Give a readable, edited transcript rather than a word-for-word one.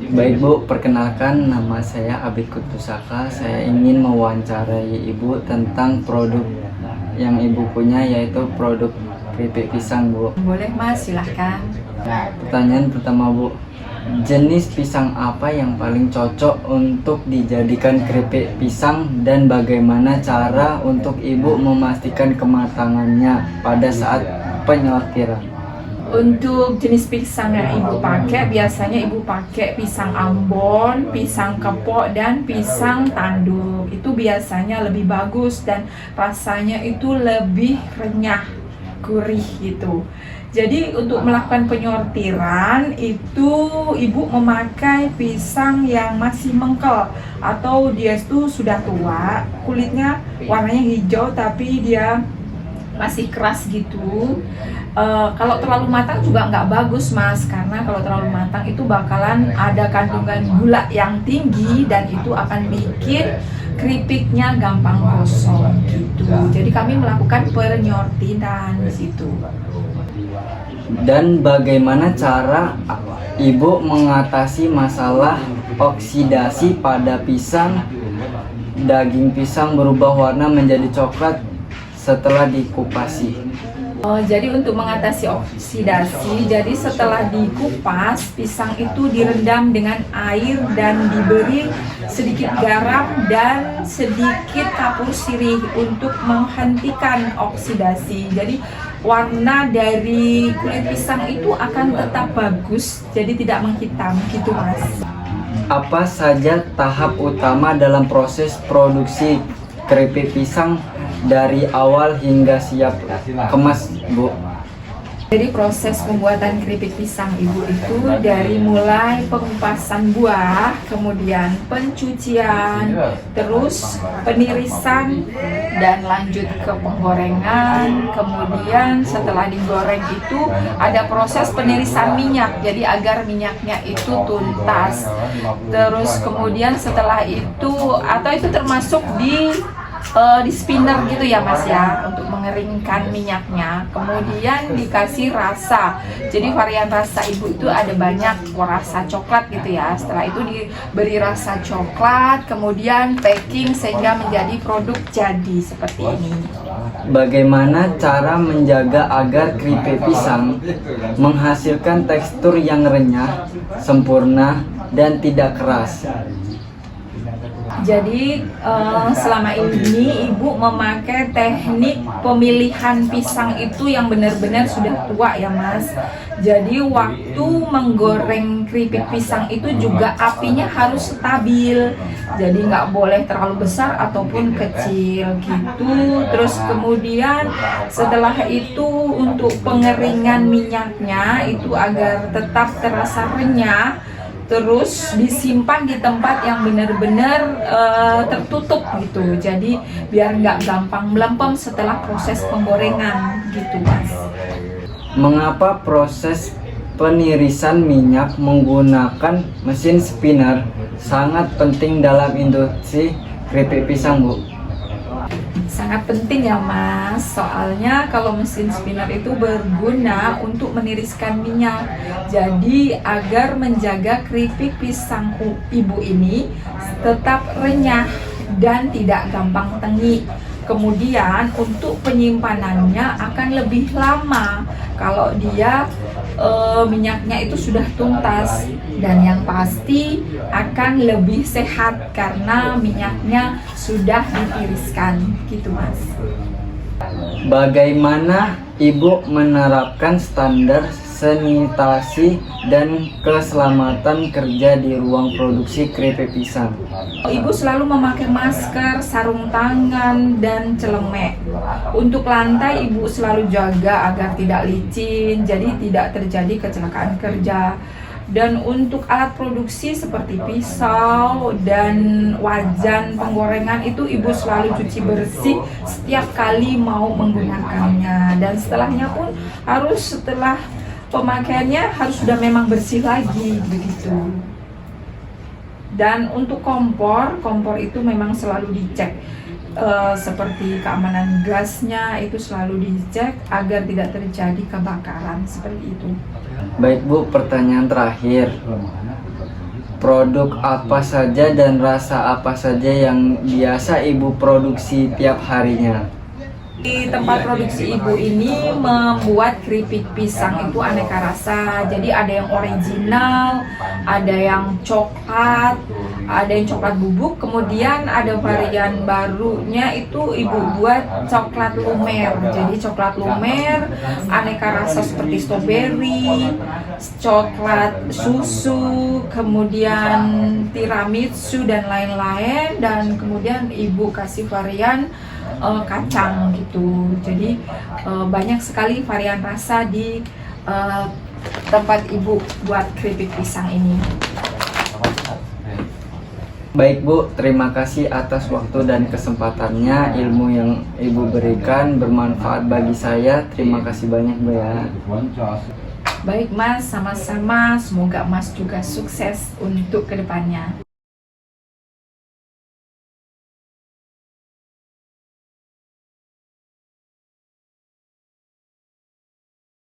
Baik Bu, perkenalkan nama saya Abid Kutpusaka. Saya ingin mewawancarai Ibu tentang produk yang Ibu punya, yaitu produk keripik pisang Bu. Boleh Mas, silahkan. Pertanyaan pertama Bu, jenis pisang apa yang paling cocok untuk dijadikan keripik pisang dan bagaimana cara untuk Ibu memastikan kematangannya pada saat penyortiran? Untuk jenis pisang yang Ibu pakai, biasanya Ibu pakai pisang Ambon, pisang kepok, dan pisang tanduk. Itu biasanya lebih bagus dan rasanya itu lebih renyah, gurih gitu. Jadi untuk melakukan penyortiran itu Ibu memakai pisang yang masih mengkel atau dia itu sudah tua, kulitnya warnanya hijau tapi dia masih keras gitu. Kalau terlalu matang juga nggak bagus Mas, karena kalau terlalu matang itu bakalan ada kandungan gula yang tinggi dan itu akan bikin keripiknya gampang gosong gitu. Jadi kami melakukan penyortiran di situ. Dan bagaimana cara Ibu mengatasi masalah oksidasi pada pisang, daging pisang berubah warna menjadi coklat setelah dikupasi? Jadi untuk mengatasi oksidasi, jadi setelah dikupas, pisang itu direndam dengan air dan diberi sedikit garam dan sedikit kapur sirih untuk menghentikan oksidasi. Jadi warna dari kulit pisang itu akan tetap bagus, jadi tidak menghitam gitu Mas. Apa saja tahap utama dalam proses produksi keripik pisang dari awal hingga siap kemas Bu? Jadi proses pembuatan keripik pisang Ibu itu dari mulai pengupasan buah, kemudian pencucian, terus penirisan, dan lanjut ke penggorengan. Kemudian setelah digoreng itu ada proses penirisan minyak, jadi agar minyaknya itu tuntas. Terus kemudian setelah itu, atau itu termasuk di spinner gitu ya Mas ya, untuk mengeringkan minyaknya. Kemudian dikasih rasa, jadi varian rasa Ibu itu ada banyak, rasa coklat gitu ya. Setelah itu diberi rasa coklat, kemudian packing sehingga menjadi produk jadi seperti ini. Bagaimana cara menjaga agar keripik pisang menghasilkan tekstur yang renyah, sempurna, dan tidak keras? Jadi selama ini Ibu memakai teknik pemilihan pisang itu yang benar-benar sudah tua ya Mas. Jadi waktu menggoreng keripik pisang itu juga apinya harus stabil. Jadi nggak boleh terlalu besar ataupun kecil gitu. Terus kemudian setelah itu untuk pengeringan minyaknya itu agar tetap terasa renyah, terus disimpan di tempat yang benar-benar tertutup gitu. Jadi biar nggak gampang melempem setelah proses penggorengan gitu Mas. Mengapa proses penirisan minyak menggunakan mesin spinner sangat penting dalam industri keripik pisang Bu? Sangat penting ya Mas, soalnya kalau mesin spinner itu berguna untuk meniriskan minyak. Jadi agar menjaga keripik pisang Ibu ini tetap renyah dan tidak gampang tengik. Kemudian untuk penyimpanannya akan lebih lama kalau dia minyaknya itu sudah tuntas, dan yang pasti akan lebih sehat karena minyaknya sudah ditiriskan gitu Mas. Bagaimana Ibu menerapkan standar sanitasi dan keselamatan kerja di ruang produksi keripik pisang? Ibu selalu memakai masker, sarung tangan, dan celemek. Untuk lantai Ibu selalu jaga agar tidak licin, jadi tidak terjadi kecelakaan kerja. Dan untuk alat produksi seperti pisau dan wajan penggorengan itu Ibu selalu cuci bersih setiap kali mau menggunakannya. Dan setelahnya pun harus, setelah pemakaiannya harus sudah memang bersih lagi begitu. Dan untuk kompor itu memang selalu dicek, seperti keamanan gasnya itu selalu dicek agar tidak terjadi kebakaran seperti itu. Baik Bu, pertanyaan terakhir. produk apa saja dan rasa apa saja yang biasa Ibu produksi tiap harinya? Di tempat produksi ibu ini membuat keripik pisang itu aneka rasa. Jadi ada yang original, ada yang coklat, ada yang coklat bubuk. Kemudian ada varian barunya itu ibu buat coklat lumer. Jadi coklat lumer, aneka rasa seperti stroberi, coklat susu, kemudian tiramisu dan lain-lain. Dan kemudian ibu kasih varian kacang gitu. Jadi banyak sekali varian rasa di tempat ibu buat keripik pisang ini. Baik Bu, terima kasih atas waktu dan kesempatannya. Ilmu yang Ibu berikan bermanfaat bagi saya. Terima kasih banyak Bu ya. Baik Mas, sama-sama. Semoga Mas juga sukses untuk kedepannya.